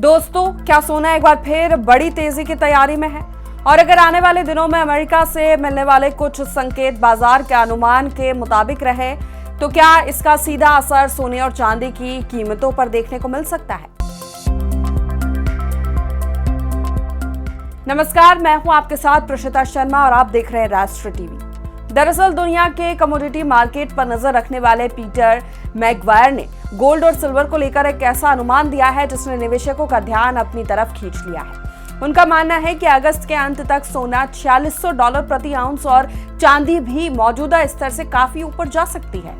दोस्तों, क्या सोना एक बार फिर बड़ी तेजी की तैयारी में है? और अगर आने वाले दिनों में अमेरिका से मिलने वाले कुछ संकेत बाजार के अनुमान के मुताबिक रहे तो क्या इसका सीधा असर सोने और चांदी की कीमतों पर देखने को मिल सकता है? नमस्कार, मैं हूं आपके साथ प्रशिता शर्मा और आप देख रहे हैं राष्ट्र टीवी। दरअसल दुनिया के कमोडिटी मार्केट पर नजर रखने वाले पीटर मैगवायर ने गोल्ड और सिल्वर को लेकर एक ऐसा अनुमान दिया है जिसने निवेशकों का ध्यान अपनी तरफ खींच लिया है। उनका मानना है कि अगस्त के अंत तक सोना $4600 प्रति आउंस और चांदी भी मौजूदा स्तर से काफी ऊपर जा सकती है।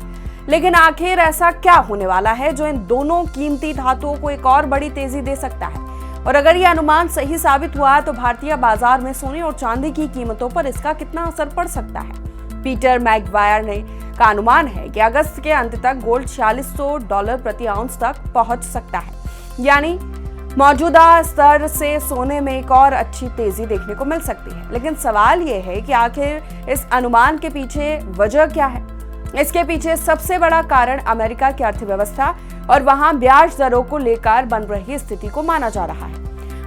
लेकिन आखिर ऐसा क्या होने वाला है जो इन दोनों कीमती धातुओं को एक और बड़ी तेजी दे सकता है? और अगर यह अनुमान सही साबित हुआ तो भारतीय बाजार में सोने और चांदी की कीमतों पर इसका कितना असर पड़ सकता है? पीटर मैगवायर का अनुमान है कि अगस्त के अंत तक गोल्ड $4600 प्रति आउंस तक पहुंच सकता है, यानी मौजूदा स्तर से सोने में एक और अच्छी तेजी देखने को मिल सकती है। लेकिन सवाल यह है कि आखिर इस अनुमान के पीछे वजह क्या है? इसके पीछे सबसे बड़ा कारण अमेरिका की अर्थव्यवस्था और वहां ब्याज दरों को लेकर बन रही स्थिति को माना जा रहा है।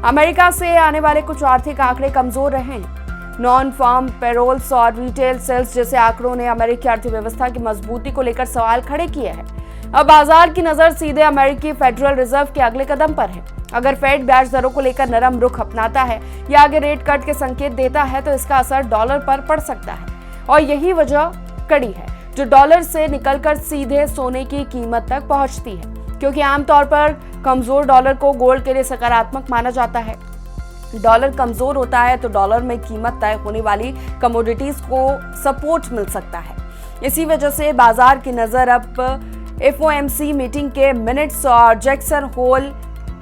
अमेरिका से आने वाले कुछ आर्थिक आंकड़े कमजोर रहे हैं। नॉन फार्म पेरोल्स और रिटेल सेल्स जैसे आंकड़ों ने अमेरिकी अर्थव्यवस्था की मजबूती को लेकर सवाल खड़े किए हैं। अब बाजार की नजर सीधे अमेरिकी फेडरल रिजर्व के अगले कदम पर है। अगर फेड ब्याज दरों को लेकर नरम रुख अपनाता है या आगे रेट कट के संकेत देता है तो इसका असर डॉलर पर पड़ सकता है। और यही वजह कड़ी है जो डॉलर से निकलकर सीधे सोने की कीमत तक पहुंचती है, क्योंकि आमतौर पर कमजोर डॉलर को गोल्ड के लिए सकारात्मक माना जाता है। डॉलर कमजोर होता है तो डॉलर में कीमत तय होने वाली कमोडिटीज को सपोर्ट मिल सकता है। इसी वजह से बाजार की नजर अब FOMC मीटिंग के मिनट्स और जैक्सन होल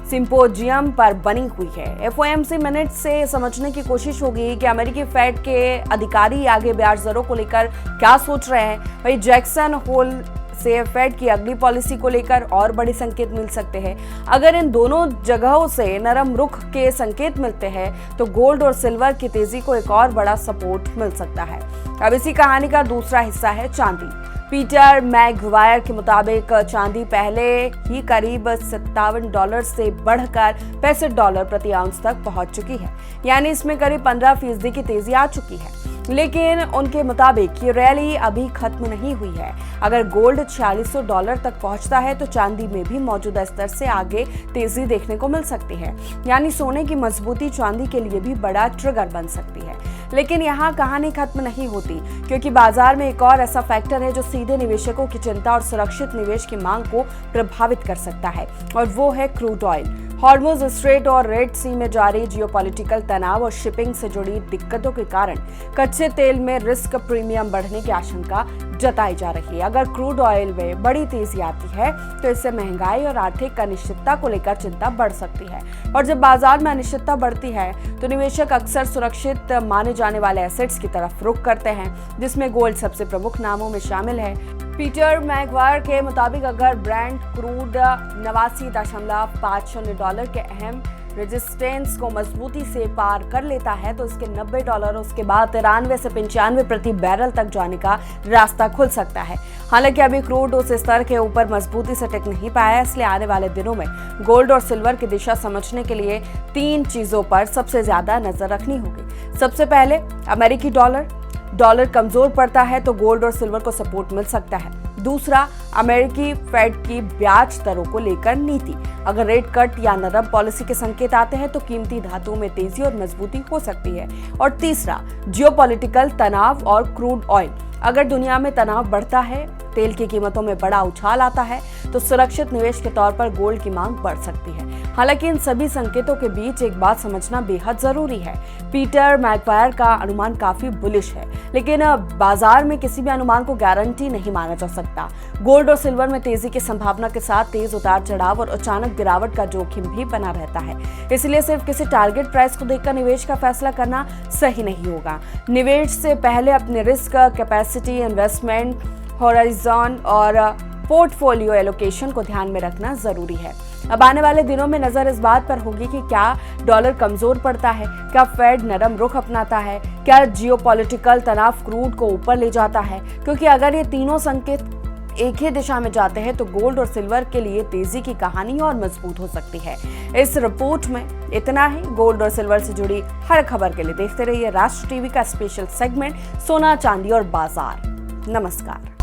सिंपोजियम पर बनी हुई है। FOMC मिनट्स से समझने की कोशिश होगी कि अमेरिकी फेड के अधिकारी आगे ब्याज दरों को लेकर क्या सोच रहे हैं। वहीं जैक्सन होल से फेड की अगली पॉलिसी को लेकर और बड़े संकेत मिल सकते हैं। अगर इन दोनों जगहों से नरम रुख के संकेत मिलते हैं तो गोल्ड और सिल्वर की तेजी को एक और बड़ा सपोर्ट मिल सकता है। अब इसी कहानी का दूसरा हिस्सा है चांदी। पीटर मैगवायर के मुताबिक चांदी पहले ही करीब $57 से बढ़कर $65 प्रति आउंस तक पहुंच चुकी है, यानी इसमें करीब 15% की तेजी आ चुकी है। लेकिन उनके मुताबिक ये रैली अभी खत्म नहीं हुई है। अगर गोल्ड $4600 तक पहुंचता है तो चांदी में भी मौजूदा स्तर से आगे तेजी देखने को मिल सकती है, यानी सोने की मजबूती चांदी के लिए भी बड़ा ट्रिगर बन सकती है। लेकिन यहाँ कहानी खत्म नहीं होती, क्योंकि बाजार में एक और ऐसा फैक्टर है जो सीधे निवेशकों की चिंता और सुरक्षित निवेश की मांग को प्रभावित कर सकता है, और वो है क्रूड ऑयल। हॉर्मुज स्ट्रेट और रेड सी में जारी जियोपॉलिटिकल तनाव और शिपिंग से जुड़ी दिक्कतों के कारण कच्चे तेल में रिस्क प्रीमियम बढ़ने की आशंका जताई जा रही है। अगर क्रूड ऑयल में बड़ी तेजी आती है तो इससे महंगाई और आर्थिक अनिश्चितता को लेकर चिंता बढ़ सकती है, और जब बाजार में अनिश्चितता बढ़ती है तो निवेशक अक्सर सुरक्षित माने जाने वाले एसेट्स की तरफ रुख करते हैं, जिसमें गोल्ड सबसे प्रमुख नामों में शामिल है। पीटर मैगवायर के मुताबिक अगर ब्रेंट क्रूड $89.50 के अहम रेजिस्टेंस को मजबूती से पार कर लेता है तो इसके $90 उसके बाद 93 से 95 प्रति बैरल तक जाने का रास्ता खुल सकता है। हालांकि अभी क्रूड उस स्तर के ऊपर मजबूती से टिक नहीं पाया, इसलिए आने वाले दिनों में गोल्ड और सिल्वर की दिशा समझने के लिए 3 चीजों पर सबसे ज्यादा नजर रखनी होगी। सबसे पहले अमेरिकी डॉलर कमजोर पड़ता है तो गोल्ड और सिल्वर को सपोर्ट मिल सकता है। दूसरा, अमेरिकी फेड की ब्याज दरों को लेकर नीति। अगर रेट कट या नरम पॉलिसी के संकेत आते हैं तो कीमती धातुओं में तेजी और मजबूती हो सकती है। और तीसरा, जियोपॉलिटिकल तनाव और क्रूड ऑयल। अगर दुनिया में तनाव बढ़ता है, तेल की कीमतों में बड़ा उछाल आता है तो सुरक्षित निवेश के तौर पर गोल्ड की मांग बढ़ सकती है। हालांकि इन सभी संकेतों के बीच एक बात समझना बेहद जरूरी है। पीटर मैगवायर का अनुमान काफी बुलिश है, लेकिन बाजार में किसी भी अनुमान को गारंटी नहीं माना जा सकता। गोल्ड और सिल्वर में तेजी की संभावना के साथ तेज उतार चढ़ाव और अचानक गिरावट का जोखिम भी बना रहता है। इसलिए सिर्फ किसी टारगेट प्राइस को देखकर निवेश का फैसला करना सही नहीं होगा। निवेश से पहले अपने रिस्क कैपेसिटी, इन्वेस्टमेंट हॉराइजन और पोर्टफोलियो एलोकेशन को ध्यान में रखना जरूरी है। अब आने वाले दिनों में नजर इस बात पर होगी कि क्या डॉलर कमजोर पड़ता है, क्या फेड नरम रुख अपनाता है, क्या जियोपॉलिटिकल तनाव क्रूड को ऊपर ले जाता है, क्योंकि अगर ये तीनों संकेत एक ही दिशा में जाते हैं तो गोल्ड और सिल्वर के लिए तेजी की कहानी और मजबूत हो सकती है। इस रिपोर्ट में इतना ही। गोल्ड और सिल्वर से जुड़ी हर खबर के लिए देखते रहिए राष्ट्र टीवी का स्पेशल सेगमेंट सोना, चांदी और बाजार। नमस्कार।